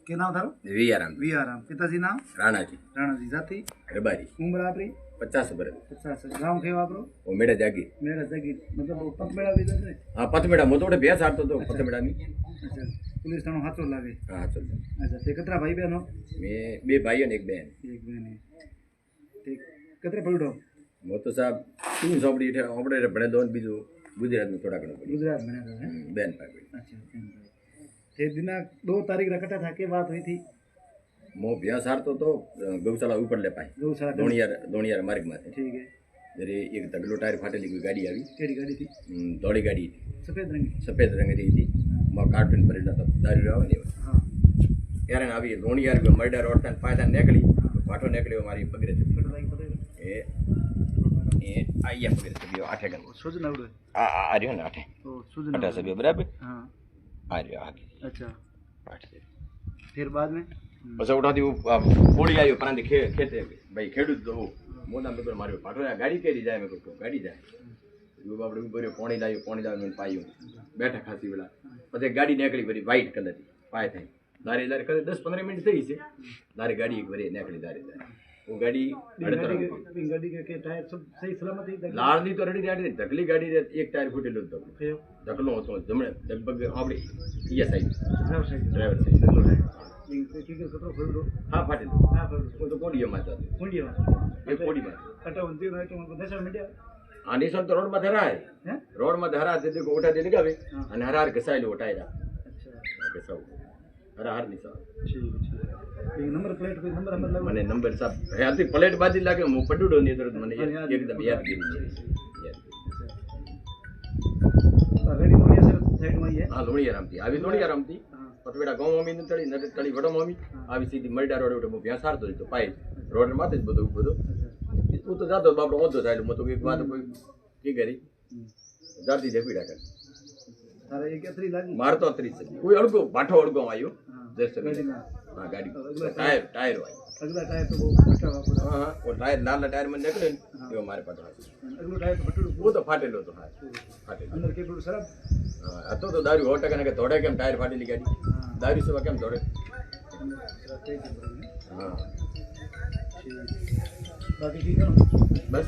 क्या नाम था? वी आराम। पिताजी नाम? राणा जी जाति? रबारी। उम्र आपकी? 50 वर्ष। 50। गांव के वापरो? वो मेरा जागी। मेरा जगी मतलब वो पतमेड़ा भी जाते? हाँ पतमेड़ा मो तो बेस हारतो तो पतमेड़ा में। अच्छा पुलिस थानो हाथो लागे? हाँ चल। अच्छा ते कितना भाई बहन हो? मैं 2 भाई और 1 बहन। एक बहन है। ते कितने पढ़ो? मो तो साहब 3 सोपड़ी ठे ओपड़े बड़े लोन बीजो गुजरात में थोड़ा घणो पड़ी। गुजरात में है? बहन पाई। अच्छा ते दिना 2 तारीख रखता था के बात हुई थी? मो बेस हारतो तो गौशाला ऊपर ले पाए। गौशाला दोणियार मार्ग में। ठीक है। जरे एक तगलो टायर फाटेली कोई गाड़ी आई। केड़ी गाड़ी थी? दौड़ी गाड़ी थी। सफेद रंग री थी। मो कार्टून भरेला तो दारू आवे ने। हाँ यार ना अभी दोणियार में मर्डर और तन पायदा निकली पाठो निकलियो मारी पगरे ए ए आइया पगरे से आठे गन सूजन आवड़े आ रहियो ना आठे ओ सूजन आठे से बराबर। हां आ रहियो आगे। अच्छा पाठ से फिर बाद में बस उठाती पोड़ी आयो परांदे खेते भाई खेडू तो मोना में पर मारियो पाठो गाड़ी केरी जाए में को गाड़ी जाए यो बापड़े ऊपर पानी लायो में पायो बैठा खासी वाला પછી ગાડી નીકળી બધી વ્હાઈટ કલરની પાય થઈ દારે દારે કરે 10-15 મિનિટ થઈ છે દારે ગાડી એક વરે નીકળી દારે वो गाड़ी गाड़ी के टायर सब सही सलामत है? लाल नहीं तो रेडी गाड़ी ढकली गाड़ी एक टायर फूटेलो तो ढकलो तो जमणे लगभग आपड़ी ये साइड ड्राइवर साइड हाँ फाटेलो वो तो कोडियो में था एक कोडी में कटा उनती है तो उनको 10 मिनट हाँ निशान तो रोड में धरा है रोड में धरा थे देखो उठा दे निकावे અને હરાર ઘસાયેલો ઉઠાયરા अच्छा घसाव हरार निशान ठीक ये नंबर प्लेट कोई नंबर मतलब મને નંબર સાહેબ હયાતી પ્લેટ બાજી લાગે હું પડુડો ની તરત મને એકદમ યાદ કરી गाड़ी लोनिया सर साइड में ही है? हाँ लोनियाराम थी आवी लोनियाराम थी पतवेड़ा गांव मम्मी ने तड़ी नट तड़ी वडो मम्मी आवी सीधी मलडा रोड उठे भ्या सारतो तो पाई रोड माथे ज બધું वो तो जातो बापड़ो ओधो थायलो मो तो एक बात कोई की करी जाती देखी डाकर तारे एक अतरी लागी मारतो अतरी से कोई अड़गो बाठो अड़गो आयो जस्ट हां गाड़ी टायर आई अगला टायर तो वो फटा हुआ हां वो टायर लाल टायर में निकले यो मारे पास अगला टायर तो फटुड़ वो तो फाटेलो तो हां फाटेलो अंदर के टूट सरब हां तो दारू 100% के थोड़े केम टायर फाटेली गाड़ी दारू से केम थोड़े हां बाकी ठीक है बस